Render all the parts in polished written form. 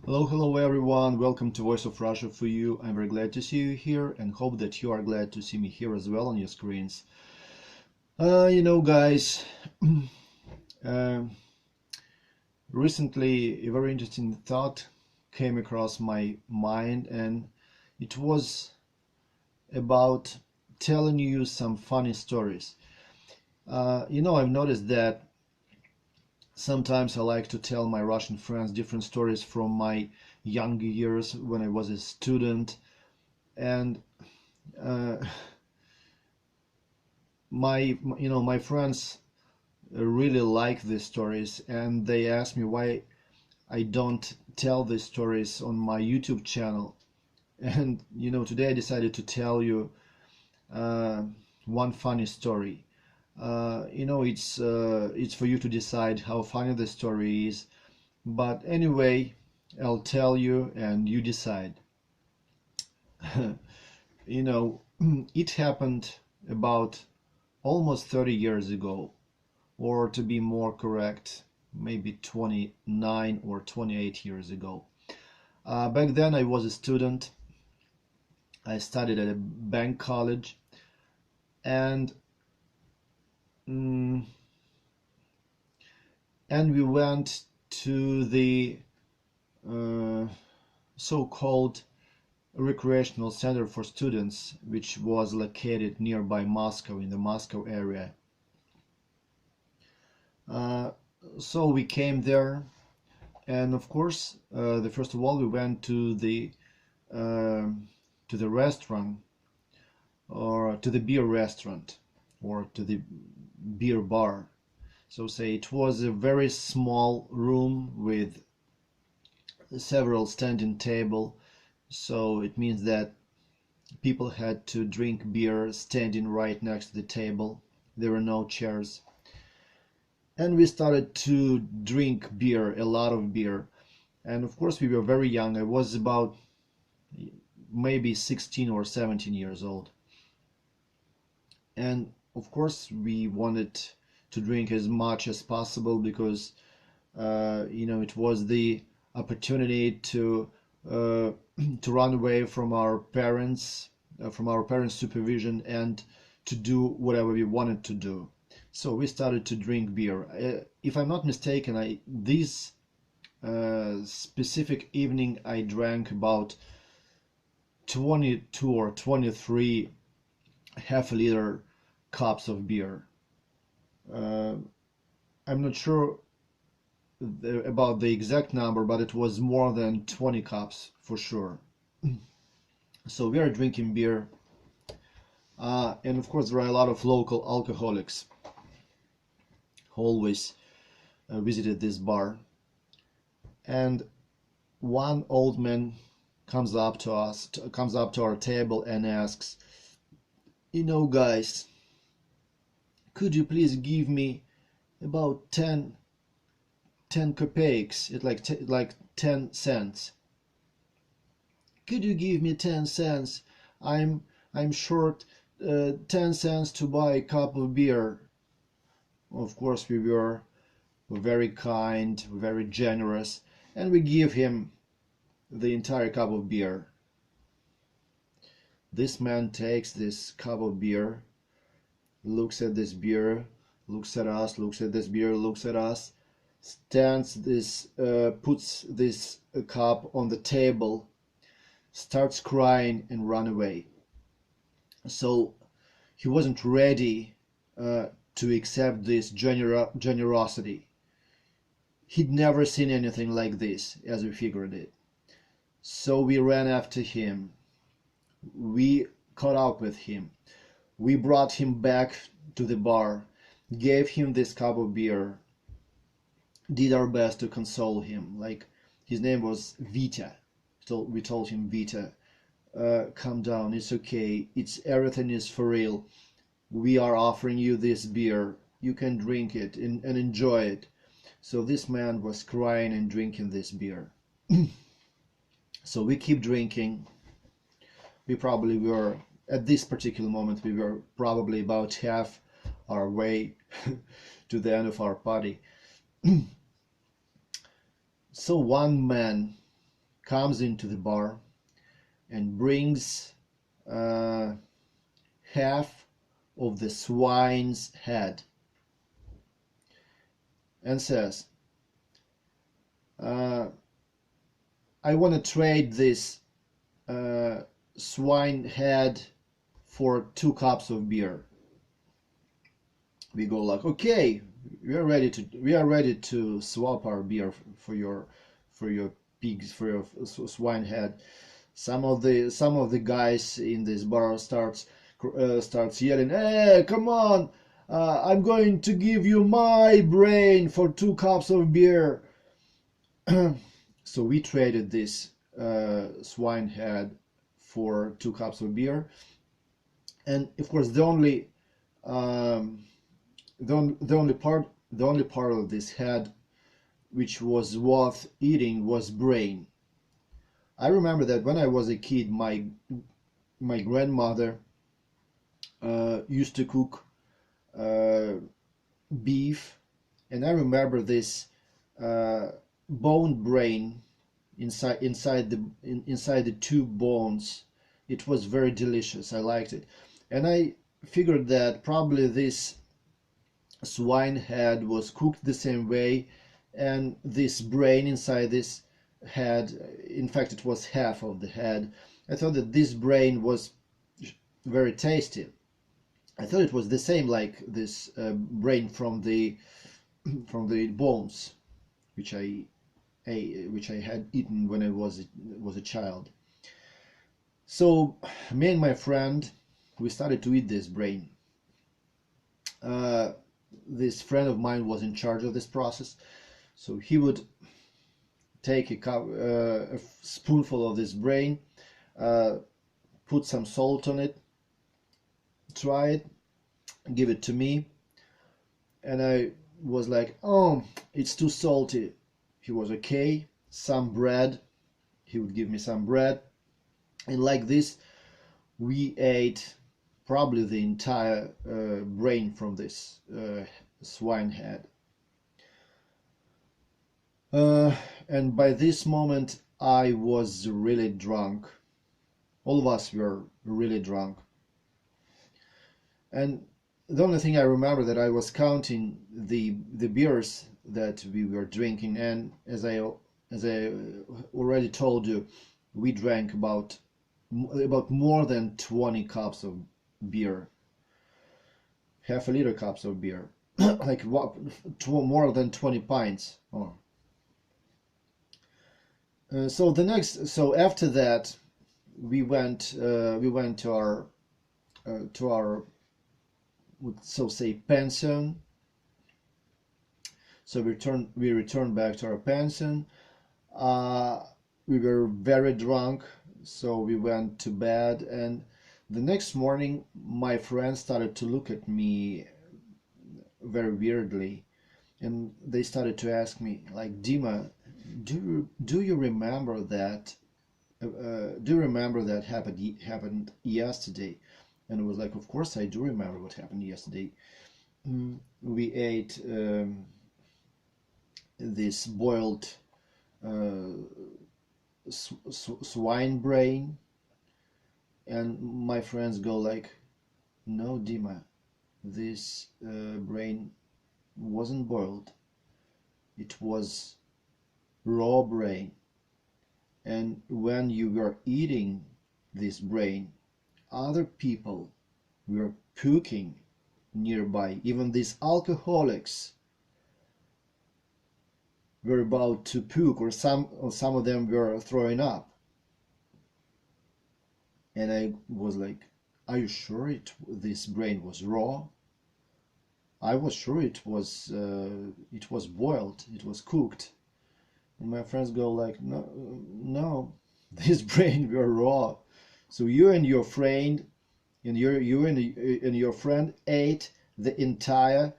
Hello everyone. Welcome to Voice of Russia for you. I'm very glad to see you here and hope that you are glad to see me here as well on your screens. Guys, uh, recently a very interesting thought came across my mind, and it was about telling you some funny stories. I've noticed that sometimes I like to tell my Russian friends different stories from my younger years when I was a student, and uh, my friends really like these stories, and they ask me why I don't tell these stories on my YouTube channel. And today I decided to tell you uh, one funny story. It's for you to decide how funny the story is, but anyway, I'll tell you and you decide. you know it happened about almost 30 years ago, or to be more correct, maybe 29 or 28 years ago. Back then I was a student. I studied at a bank college, and mm, and we went to the uh, so-called recreational center for students, which was located nearby Moscow, in the Moscow area. Uh, so we came there, and of course, the first of all, we went uh, to the restaurant, or to the beer restaurant, or to the beer bar. So say it was a very small room with several standing table. So it means that people had to drink beer standing right next to the table. There were no chairs. And we started to drink beer, a lot of beer. And of course, we were very young. I was about maybe 16 or 17 years old. And of course, we wanted to drink as much as possible because, it was the opportunity to uh, to run away from our parents' supervision, and to do whatever we wanted to do. So we started to drink beer. If I'm not mistaken, this specific evening I drank about 22 or 23 half-liter cups of beer. Uh, I'm not sure about the exact number, but it was more than 20 cups for sure. So we are drinking beer, and of course there are a lot of local alcoholics who always visited this bar. And one old man comes up to our table and asks, guys, could you please give me about 10 kopecks? It's like 10 cents. Could you give me 10 cents? I'm short 10 cents to buy a cup of beer. Of course, we were very kind, very generous, and we give him the entire cup of beer. This man takes this cup of beer, looks at this beer, looks at us, looks at this beer, looks at us, puts this cup on the table, starts crying, and run away. So he wasn't ready to accept this generosity. He'd never seen anything like this, as we figured it. So we ran after him. We caught up with him. We brought him back to the bar, gave him this cup of beer, did our best to console him. Like, his name was Vita. We told him, Vita, calm down, it's okay, everything is for real. We are offering you this beer. You can drink it and enjoy it. So this man was crying and drinking this beer. So we keep drinking. We probably were, at this particular moment, we were probably about half our way to the end of our party. So one man comes into the bar and brings half of the swine's head and says, I want to trade this swine head for 2 cups of beer. We go like, okay, we are ready to swap our beer for your pigs, for your swine head. Some of the guys in this bar starts yelling, hey, come on, I'm going to give you my brain for 2 cups of beer. So we traded this swine head for 2 cups of beer, and of course the only part of this head which was worth eating was brain. I remember that when I was a kid, my grandmother used to cook beef, and I remember this bone brain inside the 2 bones. It was very delicious. I liked it, and I figured that probably this swine head was cooked the same way, and this brain inside this head, in fact it was half of the head. I thought that this brain was very tasty. I thought it was the same like this brain from the bones which I had eaten when I was a child. So me and my friend, we started to eat this brain. This friend of mine was in charge of this process, so he would take a spoonful of this brain, put some salt on it, try it, give it to me, and I was like, oh, it's too salty. He was okay. Some bread, he would give me some bread, and like this we ate probably the entire brain from this swine head. And by this moment I was really drunk. All of us were really drunk, and the only thing I remember that I was counting the beers that we were drinking, and as I already told you, we drank about more than 20 cups of beer, half a liter cups of beer, like more than 20 pints. Oh. So after that, we went to our so say pension. So we returned back to our pension. We were very drunk, so we went to bed, and the next morning my friends started to look at me very weirdly, and they started to ask me like, Dima, do you remember that happened yesterday? And it was like, of course I do remember what happened yesterday. We ate this boiled swine brain, and my friends go like, no, Dima, this brain wasn't boiled, it was raw brain, and when you were eating this brain, other people were puking nearby. Even these alcoholics were about to puke, or some of them were throwing up. And I was like, are you sure this brain was raw? I was sure it was boiled, it was cooked. And my friends go like, no, this brain were raw. So you and your friend and your friend ate the entire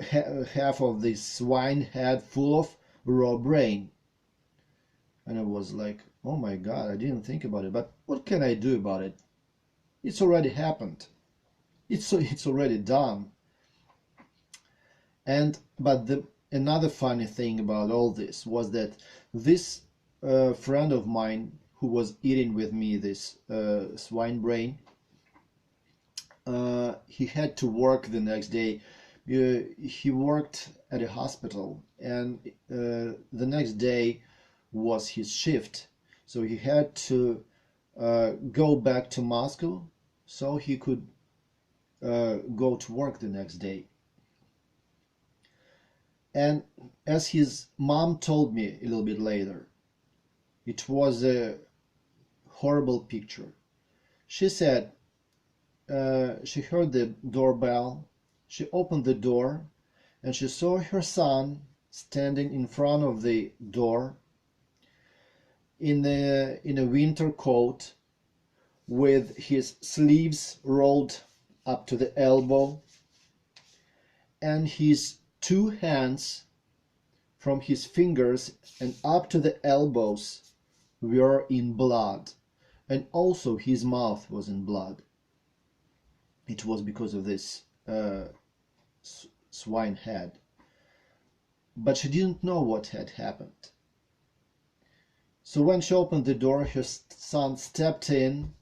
half of this swine head full of raw brain. And I was like, oh my God, I didn't think about it, but what can I do about it? It's already happened. It's already done. But another funny thing about all this was that this a friend of mine who was eating with me this swine brain. He had to work the next day. He worked at a hospital, and the next day was his shift, so he had to go back to Moscow so he could go to work the next day. And as his mom told me a little bit later, it was a horrible picture. She said she heard the doorbell, she opened the door, and she saw her son standing in front of the door in a winter coat with his sleeves rolled up to the elbow, and his two hands from his fingers and up to the elbows were in blood, and also his mouth was in blood. It was because of this swine head. But she didn't know what had happened. So when she opened the door, her son stepped in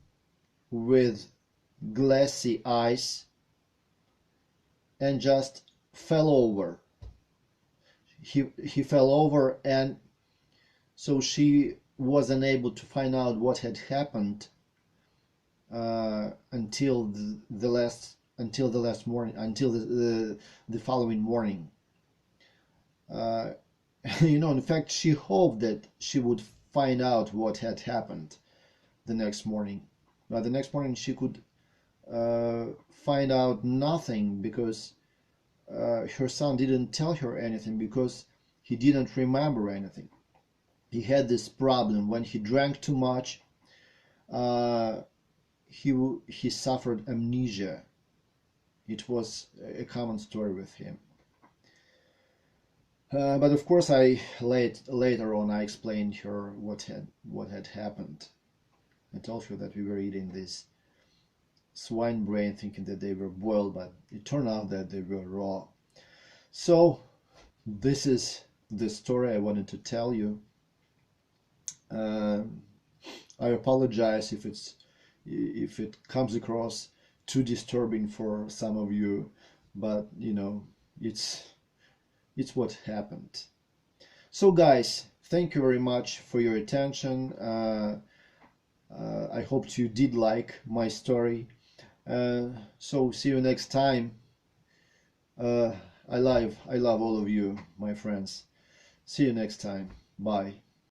with glassy eyes and just fell over. He fell over, and so she was unable to find out what had happened until the last morning, until the following morning. In fact, she hoped that she would find out what had happened the next morning. But the next morning she could find out nothing, because her son didn't tell her anything, because he didn't remember anything. He had this problem when he drank too much. He suffered amnesia. It was a common story with him. But of course, later on I explained her what had happened. I told her that we were eating this swine brain, thinking that they were boiled, but it turned out that they were raw. So this is the story I wanted to tell you. I apologize if it comes across too disturbing for some of you, but it's what happened. So guys, thank you very much for your attention. I hope you did like my story. So see you next time. I love all of you, my friends. See you next time. Bye.